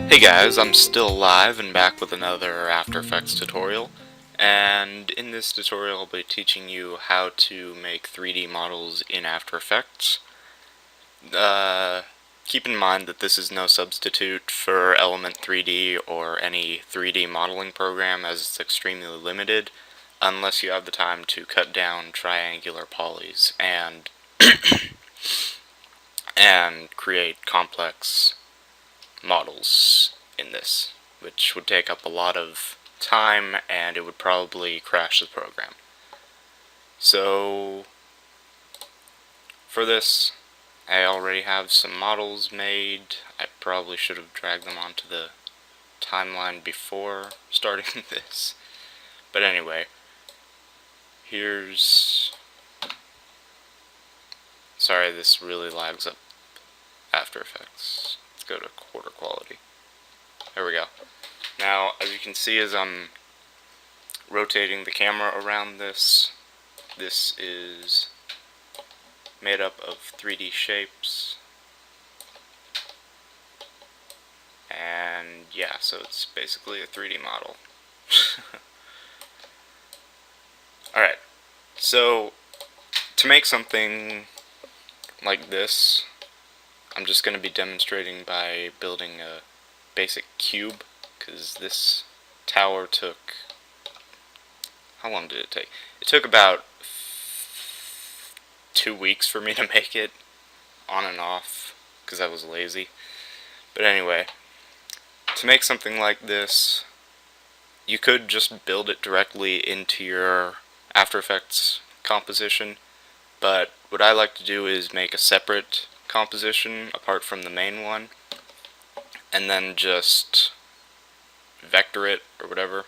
Hey guys, I'm still alive and back with another After Effects tutorial, and in this tutorial I'll be teaching you how to make 3D models in After Effects. Keep in mind that this is no substitute for Element 3D or any 3D modeling program, as it's extremely limited unless you have the time to cut down triangular polys and create complex models in this, which would take up a lot of time and it would probably crash the program. So for this, I already have some models made. I probably should have dragged them onto the timeline before starting this. But anyway, sorry, this really lags up After Effects. Let's go to quarter quality. There we go. Now, as you can see as I'm rotating the camera around this is made up of 3D shapes. And yeah, so it's basically a 3D model. Alright, so to make something like this, I'm just going to be demonstrating by building a basic cube, because this tower took... how long did it take? It took about 2 weeks for me to make it, on and off, because I was lazy. But anyway, to make something like this, you could just build it directly into your After Effects composition, but what I like to do is make a separate composition apart from the main one, and then just vector it or whatever,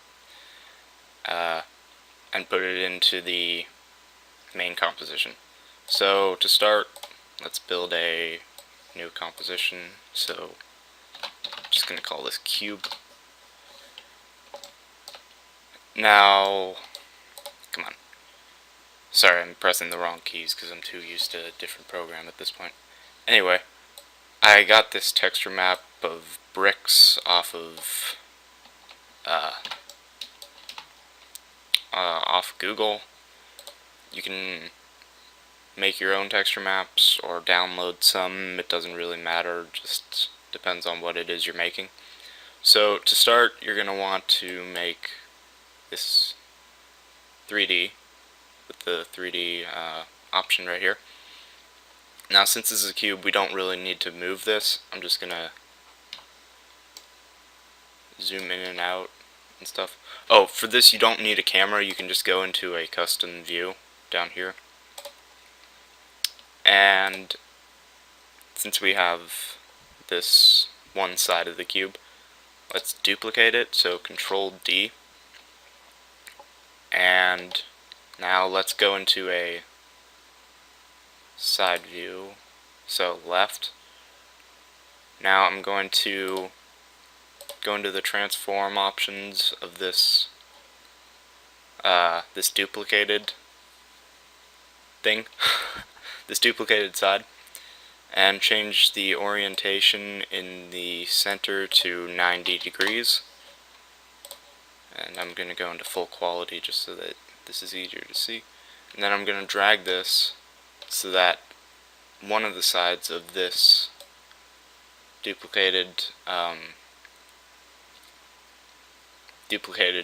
and put it into the main composition. So to start, let's build a new composition. So I'm just going to call this cube. Now, come on. Sorry, I'm pressing the wrong keys because I'm too used to a different program at this point. Anyway, I got this texture map of bricks off of Google. You can make your own texture maps or download some. It doesn't really matter, just depends on what it is you're making. So to start, you're going to want to make this 3D with the 3D option right here. Now, since this is a cube, we don't really need to move this. I'm just going to zoom in and out and stuff. Oh, for this you don't need a camera. You can just go into a custom view down here. And since we have this one side of the cube, let's duplicate it. So Control D. And now let's go into a side view. So left. Now I'm going to go into the transform options of this this duplicated thing, this duplicated side, and change the orientation in the center to 90 degrees. And I'm going to go into full quality just so that this is easier to see. And then I'm going to drag this so that one of the sides of this duplicated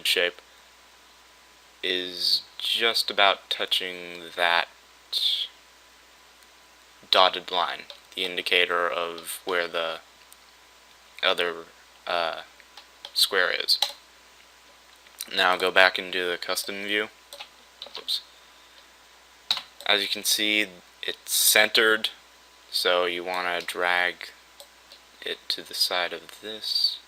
shape is just about touching that dotted line, the indicator of where the other square is. Now go back into the custom view. Oops. As you can see, it's centered, so you want to drag it to the side of this.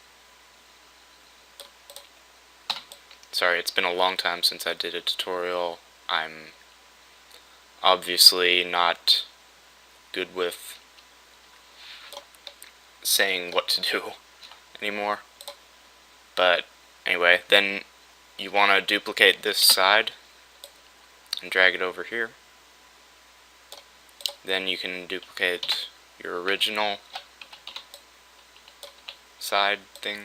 Sorry, it's been a long time since I did a tutorial. I'm obviously not good with saying what to do anymore. But anyway, then you want to duplicate this side and drag it over here. Then you can duplicate your original side thing,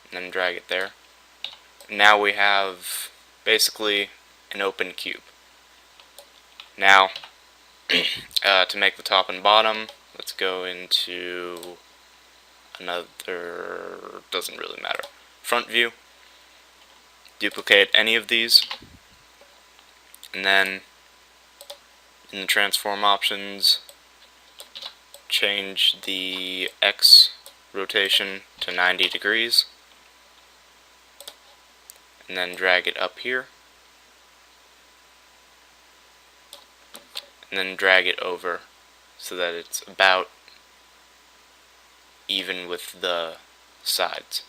and then drag it there. Now we have basically an open cube. Now, to make the top and bottom, let's go into another, doesn't really matter, front view. Duplicate any of these, and then in the transform options, change the X rotation to 90 degrees, and then drag it up here, and then drag it over so that it's about even with the sides.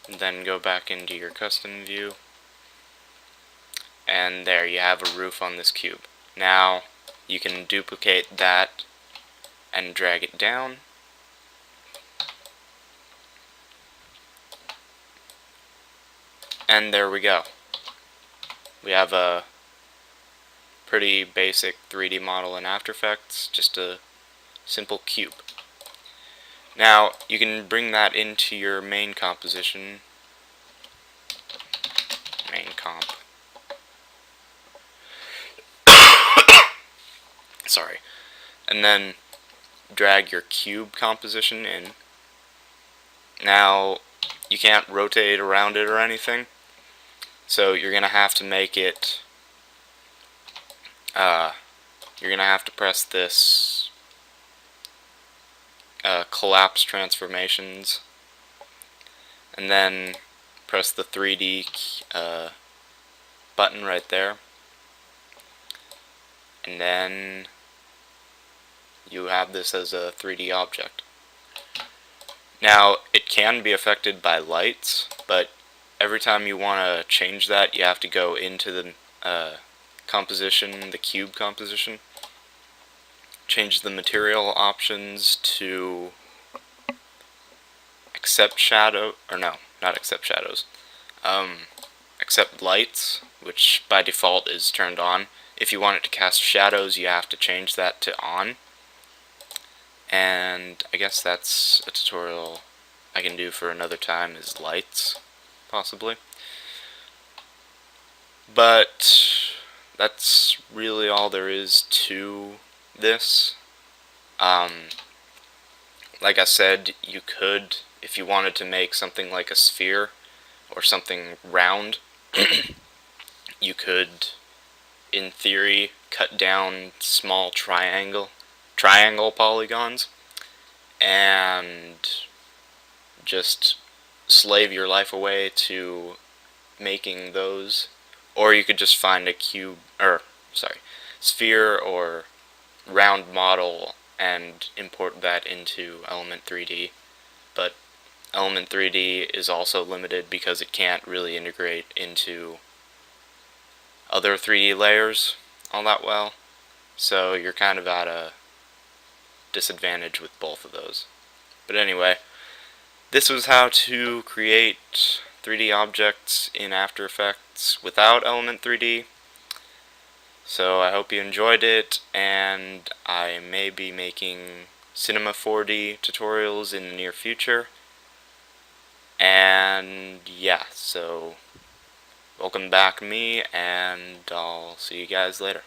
And then go back into your custom view, and there you have a roof on this cube. Now you can duplicate that and drag it down, and there we go. We have a pretty basic 3D model in After Effects, just a simple cube. Now you can bring that into your main composition, main comp. Sorry. And then drag your cube composition in. Now you can't rotate around it or anything, so you're gonna have to make it you're gonna have to press this collapse transformations, and then press the 3D button right there, and then you have this as a 3D object. Now it can be affected by lights, but every time you want to change that, you have to go into the composition, the cube composition, change the material options to accept shadow, or no, not accept shadows, accept lights, which by default is turned on. If you want it to cast shadows, you have to change that to on. And I guess that's a tutorial I can do for another time, is lights, possibly. But that's really all there is to this. Like I said, you could, if you wanted to make something like a sphere or something round, you could, in theory, cut down small triangle polygons and just slave your life away to making those. Or you could just find a sphere or round model and import that into Element 3D. But Element 3D is also limited because it can't really integrate into other 3D layers all that well. So you're kind of at a disadvantage with both of those. But anyway, this was how to create 3D objects in After Effects without Element 3D. So I hope you enjoyed it, and I may be making Cinema 4D tutorials in the near future. And yeah, so welcome back me, and I'll see you guys later.